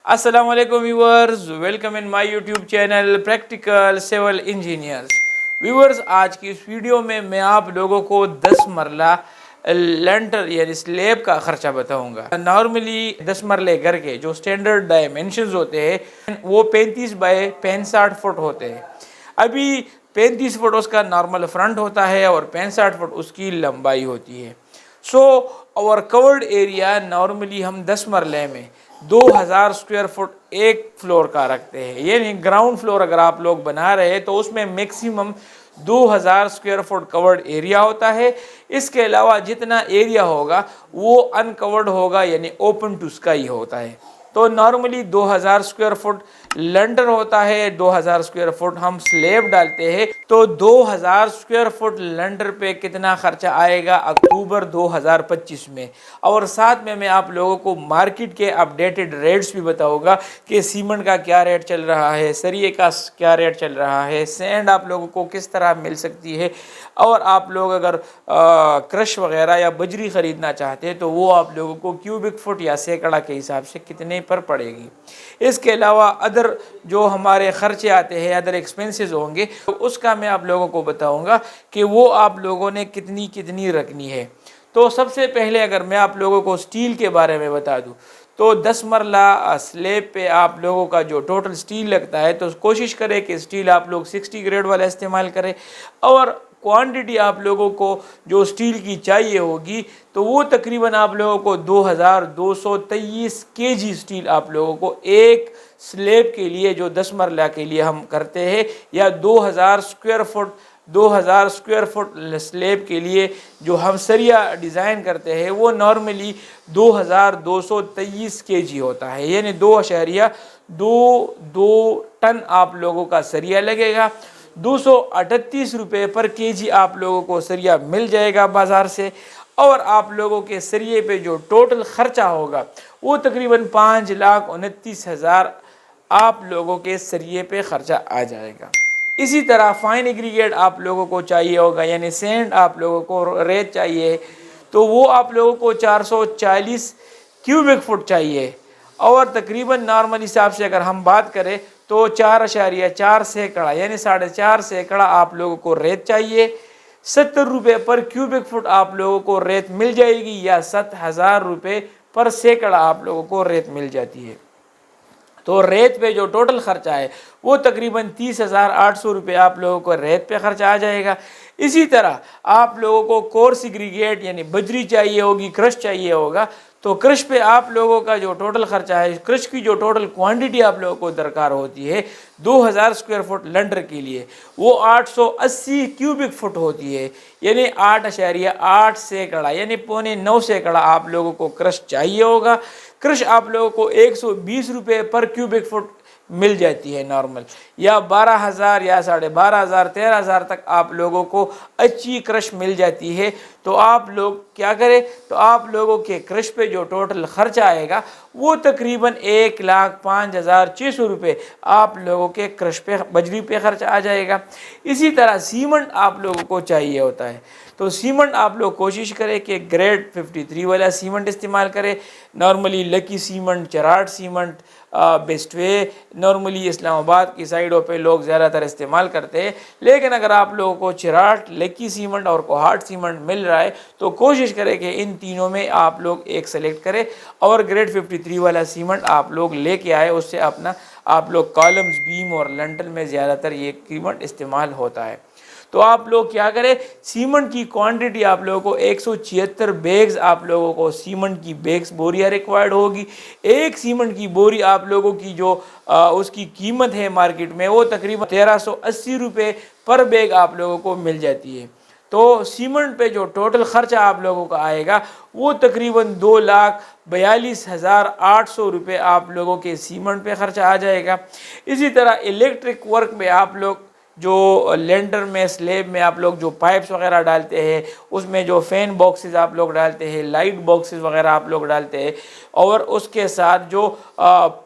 अस्सलाम वालेकुम viewers, welcome in my YouTube channel practical civil engineers. Viewers, आज की इस वीडियो में मैं आप लोगों को 10 मरला लेंटर यानी स्लेब का खर्चा बताऊंगा। नॉर्मली 10 मरले घर के जो स्टैंडर्ड डायमेंशंस होते हैं वो 35 बाय 65 फुट होते हैं। अभी 35 फुट उसका नॉर्मल फ्रंट होता है और 65 फुट उसकी लंबाई होती है। सो और कवर्ड एरिया नॉर्मली हम 10 मरले में 2000 स्क्वायर फुट एक फ्लोर का रखते हैं। यानी ग्राउंड फ्लोर अगर आप लोग बना रहे हैं तो उसमें maximum 2000 square foot covered area होता है। इसके अलावा जितना एरिया होगा वो अनकवर्ड होगा यानी ओपन टू स्काई होता है। तो नॉर्मली 2000 स्क्वायर फुट लेंटर होता है, 2000 स्क्वायर फुट हम स्लेब डालते हैं। तो 2000 स्क्वायर फुट लेंटर पे कितना खर्चा आएगा अक्टूबर 2025 में। और साथ में मैं आप लोगों को मार्केट के अपडेटेड रेट्स भी बताऊंगा कि सीमेंट का क्या रेट चल रहा है, सरिये का क्या रेट चल रहा है, सैंड आप लोगों को किस तरह मिल सकती है, और आप लोग अगर क्रश वगैरह या बजरी ख़रीदना चाहते हैं तो वो आप लोगों को क्यूबिक फुट या सैकड़ा के हिसाब से कितने पर पड़ेगी। इसके अलावा अदर जो हमारे ख़र्चे आते हैं, अदर एक्सपेंसेस होंगे, तो उसका मैं आप लोगों को बताऊंगा कि वो आप लोगों ने कितनी कितनी रखनी है। तो सबसे पहले अगर मैं आप लोगों को स्टील के बारे में बता दूं तो 10 मरला स्लेब पे आप लोगों का जो टोटल स्टील लगता है तो कोशिश करें कि स्टील आप लोग 60 ग्रेड वाला इस्तेमाल करें। और क्वांटिटी आप लोगों को जो स्टील की चाहिए होगी तो वो तकरीबन आप लोगों को 2223 केजी स्टील आप लोगों को एक स्लेब के लिए जो 10 मरला के लिए हम करते हैं, या 2000 स्क्वायर फुट स्लेब के लिए जो हम सरिया डिज़ाइन करते हैं वो नॉर्मली 2223 केजी होता है। यानी 2.22 टन आप लोगों का सरिया लगेगा। 238 रुपये पर केजी आप लोगों को सरिया मिल जाएगा बाज़ार से। और आप लोगों के सरिये पे जो टोटल ख़र्चा होगा वो तकरीबन 5,29,000 आप लोगों के सरिये पे ख़र्चा आ जाएगा। इसी तरह फाइन एग्रीगेट आप लोगों को चाहिए होगा, यानी सैंड आप लोगों को रेत चाहिए, तो वो आप लोगों को 440 क्यूबिक फुट चाहिए। और तकरीबन नॉर्मल हिसाब से अगर हम बात करें तो 4.4 सैकड़ा यानी 4.5 सैकड़ा आप लोगों को रेत चाहिए। 70 रुपये पर क्यूबिक फुट आप लोगों को रेत मिल जाएगी, या 7,000 रुपये पर सैकड़ा आप लोगों को रेत मिल जाती है। तो रेत पे जो टोटल ख़र्चा है वो तकरीबन 30,800 रुपये आप लोगों को रेत पे ख़र्चा आ जाएगा। इसी तरह आप लोगों को कोर्स एग्रीगेट यानी बजरी चाहिए होगी, क्रश चाहिए होगा, तो क्रश पे आप लोगों का जो टोटल ख़र्चा है, क्रश की जो टोटल क्वांटिटी आप लोगों को दरकार होती है 2000 स्क्वायर फुट लेंटर के लिए वो 880 क्यूबिक फुट होती है। यानी 8.8 सैकड़ा यानी 8.9 सैकड़ा आप लोगों को क्रश चाहिए होगा। क्रश आप लोगों को 120 रुपये पर क्यूबिक फुट मिल जाती है नॉर्मल, या 12,000 या 12,500 13,000 तक आप लोगों को अच्छी क्रश मिल जाती है। तो आप लोग क्या करें, तो आप लोगों के क्रश पे जो टोटल ख़र्चा आएगा वो तकरीबन 1,05,600 रुपये आप लोगों के क्रश पे बजरी पे ख़र्चा आ जाएगा। इसी तरह सीमेंट आप लोगों को चाहिए होता है, तो सीमेंट आप लोग कोशिश करें कि ग्रेड 53 वाला सीमेंट इस्तेमाल करें। Normally Lucky cement, Cherat cement, Bestway normally Islamabad की साइडों पे लोग ज़्यादातर इस्तेमाल करते हैं। लेकिन अगर आप लोगों को चिराट, लकी सीमेंट और कोहाट सीमेंट मिल रहा है तो कोशिश करें कि इन तीनों में आप लोग एक सेलेक्ट करें और ग्रेड 53 वाला सीमेंट आप लोग लेके आए। उससे अपना आप लोग कॉलम्स, बीम और लेंटल में ज़्यादातर ये सीमेंट इस्तेमाल होता है। तो आप लोग क्या करें, सीमेंट की क्वांटिटी आप लोगों को 176 बैग्स आप लोगों को सीमेंट की बैग्स बोरियाँ रिक्वायर्ड होगी। एक सीमेंट की बोरी आप लोगों की जो उसकी कीमत है मार्केट में वो तकरीबन 1380 रुपये पर बैग आप लोगों को मिल जाती है। तो सीमेंट पे जो टोटल ख़र्चा आप लोगों का आएगा वो तकरीबन 2,42,800 रुपये आप लोगों के सीमेंट पे ख़र्चा आ जाएगा। इसी तरह इलेक्ट्रिक वर्क में आप लोग जो लेंटर में, स्लेब में आप लोग जो पाइप्स वगैरह डालते हैं, उसमें जो फ़ैन बॉक्सेस आप लोग डालते हैं, लाइट बॉक्सेस वगैरह आप लोग डालते हैं, और उसके साथ जो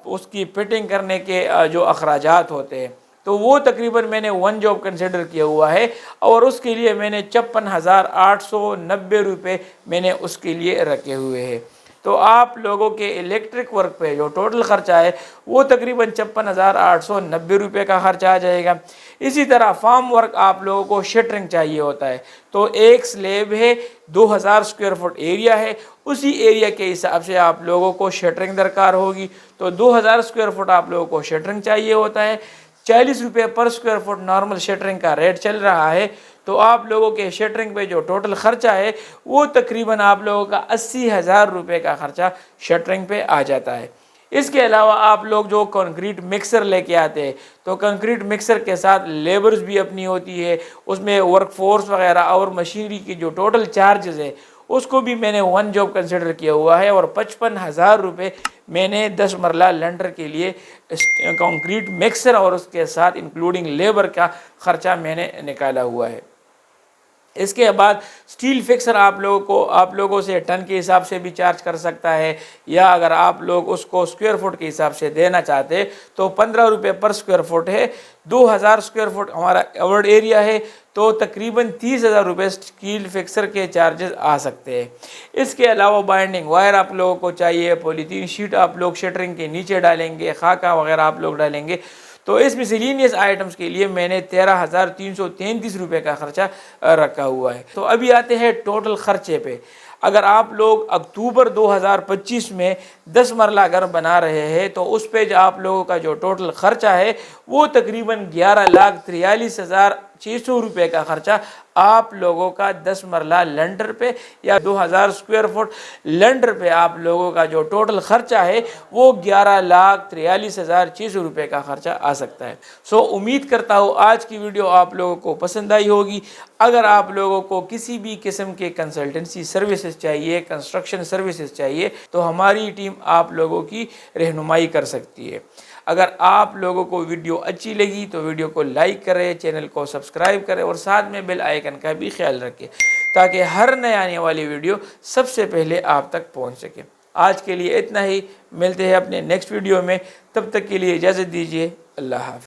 उसकी फिटिंग करने के जो अखराजात होते हैं, तो वो तकरीबन मैंने वन जॉब कंसिडर किया हुआ है और उसके लिए मैंने 56,890 रुपये मैंने उसके लिए रखे हुए हैं। تو آپ لوگوں کے الیکٹرک ورک پہ جو ٹوٹل خرچہ ہے وہ تقریباً 56,890 روپے کا خرچہ آ جائے گا۔ اسی طرح فارم ورک آپ لوگوں کو شٹرنگ چاہیے ہوتا ہے، تو ایک سلیب ہے 2000 اسکوائر فٹ ایریا ہے، اسی ایریا کے حساب سے آپ لوگوں کو شٹرنگ درکار ہوگی، تو 2000 اسکوائر فٹ آپ لوگوں کو شٹرنگ چاہیے ہوتا ہے۔ 40 روپے پر اسکوائر فٹ نارمل شٹرنگ کا ریٹ چل رہا ہے، تو آپ لوگوں کے شٹرنگ پہ جو ٹوٹل خرچہ ہے وہ تقریباً آپ لوگوں کا 80,000 روپے کا خرچہ شٹرنگ پہ آ جاتا ہے۔ اس کے علاوہ آپ لوگ جو کنکریٹ مکسر لے کے آتے ہیں تو کنکریٹ مکسر کے ساتھ لیبرز بھی اپنی ہوتی ہے، اس میں ورک فورس وغیرہ اور مشینری کی جو ٹوٹل چارجز ہے اس کو بھی میں نے 1 جاب کنسیڈر کیا ہوا ہے، اور 55,000 روپے میں نے 10 مرلہ لینڈر کے لیے کنکریٹ مکسر اور اس کے ساتھ انکلوڈنگ لیبر کا خرچہ میں نے نکالا ہوا ہے۔ اس کے بعد سٹیل فکسر آپ لوگوں سے ٹن کے حساب سے بھی چارج کر سکتا ہے، یا اگر آپ لوگ اس کو اسکوائر فٹ کے حساب سے دینا چاہتے تو 15 روپے پر اسکوائر فٹ ہے۔ 2000 اسکوائر فٹ ہمارا ایورڈ ایریا ہے، تو تقریباً 30,000 روپے سٹیل فکسر کے چارجز آ سکتے ہیں۔ اس کے علاوہ بائنڈنگ وائر آپ لوگوں کو چاہیے، پولیتھین شیٹ آپ لوگ شٹرنگ کے نیچے ڈالیں گے، خاکہ وغیرہ آپ لوگ ڈالیں گے، تو اس مسلینیس آئٹمز کے لیے میں نے 13,333 روپے کا خرچہ رکھا ہوا ہے۔ تو ابھی آتے ہیں ٹوٹل خرچے پہ۔ اگر آپ لوگ اکتوبر 2025 میں 10 مرلہ گھر بنا رہے ہیں تو اس پہ جو آپ لوگوں کا جو ٹوٹل خرچہ ہے وہ تقریباً 11,43,600 روپے کا خرچہ آپ لوگوں کا 10 مرلہ لینڈر پہ یا 2000 اسکوائر فٹ لینڈر پہ آپ لوگوں کا جو ٹوٹل خرچہ ہے وہ 11,43,600 روپے کا خرچہ آ سکتا ہے۔ سو امید کرتا ہوں آج کی ویڈیو آپ لوگوں کو پسند آئی ہوگی۔ اگر آپ لوگوں کو کسی بھی قسم کے کنسلٹنسی سروسز چاہیے، کنسٹرکشن سروسز چاہیے، تو ہماری ٹیم آپ لوگوں کی رہنمائی کر سکتی ہے۔ اگر آپ لوگوں کو ویڈیو اچھی لگی تو ویڈیو کو لائک کریں، چینل کو سبسکرائب کریں اور ساتھ میں بیل آئیکن کا بھی خیال رکھیں تاکہ ہر نئے آنے والی ویڈیو سب سے پہلے آپ تک پہنچ سکے۔ آج کے لیے اتنا ہی، ملتے ہیں اپنے نیکسٹ ویڈیو میں، تب تک کے لیے اجازت دیجیے، اللہ حافظ۔